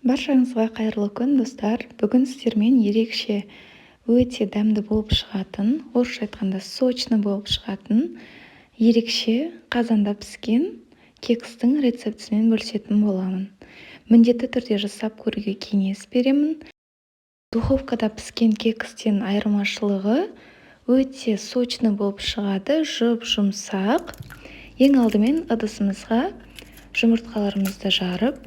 Баршаңызға қайырлы күн, достар. Бүгін сіздермен ерекше, өте дәмді болып шығатын, орысша айтқанда сочный болып шығатын, ерекше қазанда піскен кекстің рецептісімен бөлісетін боламын. Міндетті түрде жасап көруге кеңес беремін. Духовкада піскен кекстен айырмашылығы өте сочный болып шығады, жұп-жұмсақ. Ең алдымен ыдысымызға жұмыртқаларымызды жарып,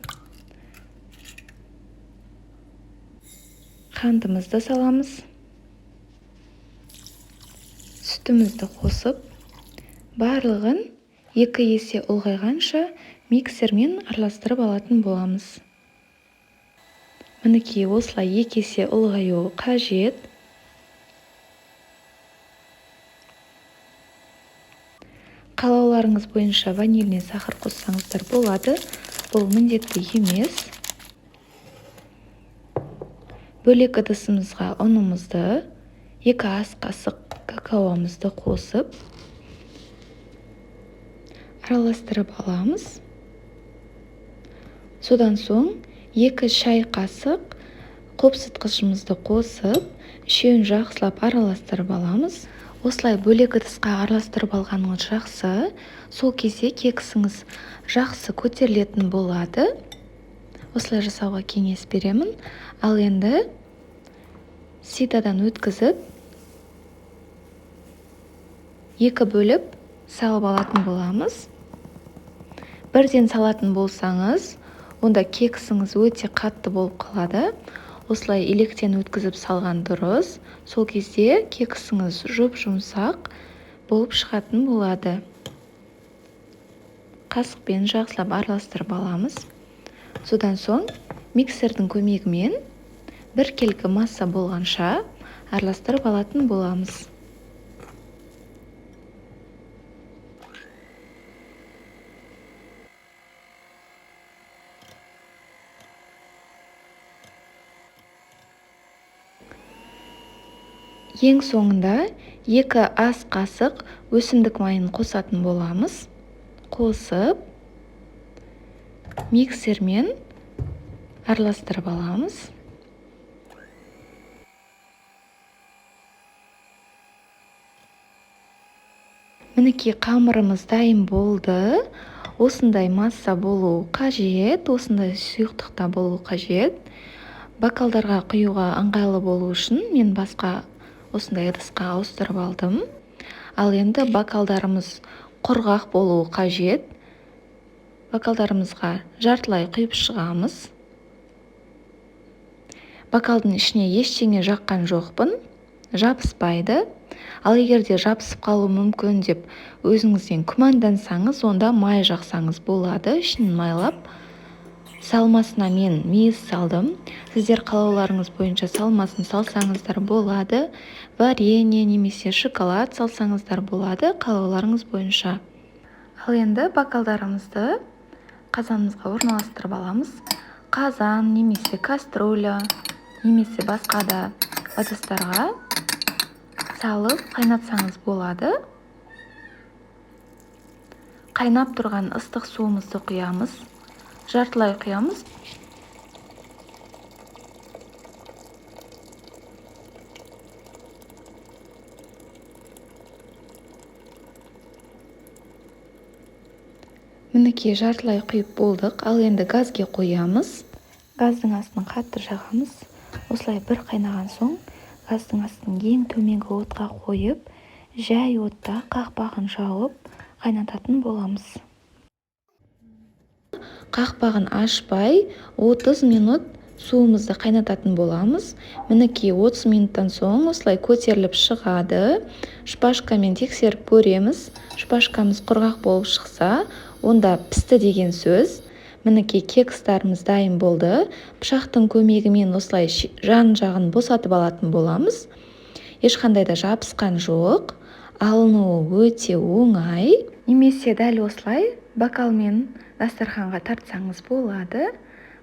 қантымызды саламыз, сүтімізді қосып, барлығын 2 есе ұлғайғанша миксермен араластырып алатын боламыз. Мінекей осылай 2 есе ұлғаю қажет. Қалауларыңыз бойынша ванильный сахар қоссаңыздар болады, бұл міндетті емес. Бөлек ыдысымызға ұнымызды, 2 ас қасық какаомызды қосып, араластырып аламыз. Содан соң 2 шай қасық қопсытқышымызды қосып, үшеуін жақсылап араластырып аламыз. Осылай бөлек ыдысқа араластырып алғаныңыз жақсы, сол кезде кексіңіз жақсы көтерілетін болады. Осылай жасауға кеңес беремін. Ал енді ситадан өткізіп, 2 бөліп салып алатын боламыз. Бірден салатын болсаңыз, онда кексіңіз өте қатты болып қалады. Осылай електен өткізіп салған дұрыс. Сол кезде кексіңіз жұп-жұмсақ болып шығатын болады. Қасықпен жақсылап араластырып аламыз. Содан соң миксердің көмегімен біркелкі масса болғанша араластырып алатын боламыз. Ең соңында 2 ас қасық өсімдік майын қосатын боламыз. Қосып, миксермен араластырып аламыз. Мінекей қамырымыз дайын болды. Осындай масса болу қажет, осындай сұйықтықта болу қажет. Бокалдарға құюға ыңғайлы болу үшін мен басқа осындай ыдысқа ауыстырып алдым. Ал енді бокалдарымыз құрғақ болуы қажет. Бокалдарымызға жартылай құйып шығамыз. Бокалдың ішіне ештеңе жаққан жоқпын, жабыспайды. Ал егер де жабысып қалуы мүмкін деп өзіңізден күмәндансаңыз, онда май жақсаңыз болады, ішін майлап. Салмасына мен мейіз салдым. Сіздер қалауларыңыз бойынша салмасын салсаңыздар болады. Варенье немесе шоколад салсаңыздар болады, қалауларыңыз бойынша. Ал енді бокалдарымызды қазанымызға орналастырып аламыз. Қазан немесе кастрюля немесе басқа да ыдыстарға салып қайнатсаңыз болады. Қайнап тұрған ыстық суымызды құямыз. Жартылай құямыз. Мінекей жартылай құйып болдық. Ал енді газге қоямыз. Газдың астын қатты жағамыз. Осылай бір қайнаған соң, газдың астын ең төменгі отқа қойып, жай отта қақпағын жауып қайнататын боламыз. Қақпағын ашпай 30 минут суымызды қайнататын боламыз. Мінекей 30 минуттан соң осылай көтеріліп шығады. Шпажкамен тексеріп көреміз. Шпажкамыз құрғақ болып шықса, онда пісті деген сөз. Мінекей кекстарымыз дайын болды. Пышақтың көмегімен осылай жан жағын босатып алатын боламыз. Ешқандай да жабысқан жоқ. Алынуы өте оңай. Немесе дәл осылай бокалмен дастарханға тартсаңыз болады.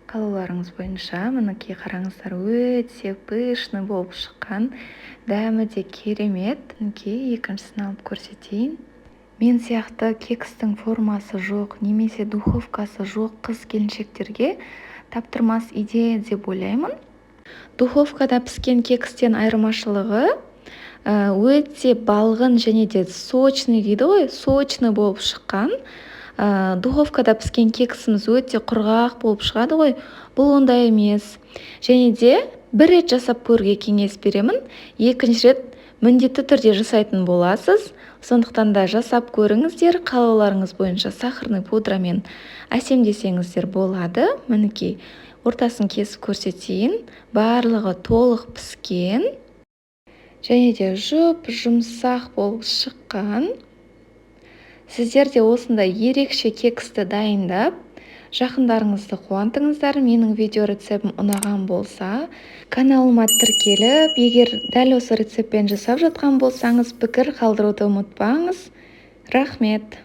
Қалауларыңыз бойынша мінекей қараңыздар, өте пышный болып шыққан. Дәмі де керемет. Мінекей екіншісін алып көрсетейін. Мен сияқты кекстің формасы жоқ немесе духовкасы жоқ қыз-келіншектерге таптырмас идея деп ойлаймын. Духовкада піскен кекстен айырмашылығы өте балғын және де сочный дейді ғой, сочный болып шыққан. Духовкада піскен кексіміз өте құрғақ болып шығады ғой, бұл ондай емес. Және де бір рет жасап көруге кеңес беремін, екінші рет міндетті түрде жасайтын боласыз. Сондықтан да жасап көріңіздер, қалауларыңыз бойынша сахарный пудрамен әсемдесеңіздер болады. Мінекей, ортасын кесіп көрсетейін. Барлығы толық піскен және де жұмсақ болып шыққан. Сіздер де осындай ерекше кексті дайындап, жақындарыңызды қуантыңыздар. Менің видео рецептім ұнаған болса, каналыма тіркеліп, егер дәл осы рецептпен жасап жатқан болсаңыз, пікір қалдыруды ұмытпаңыз. Рахмет.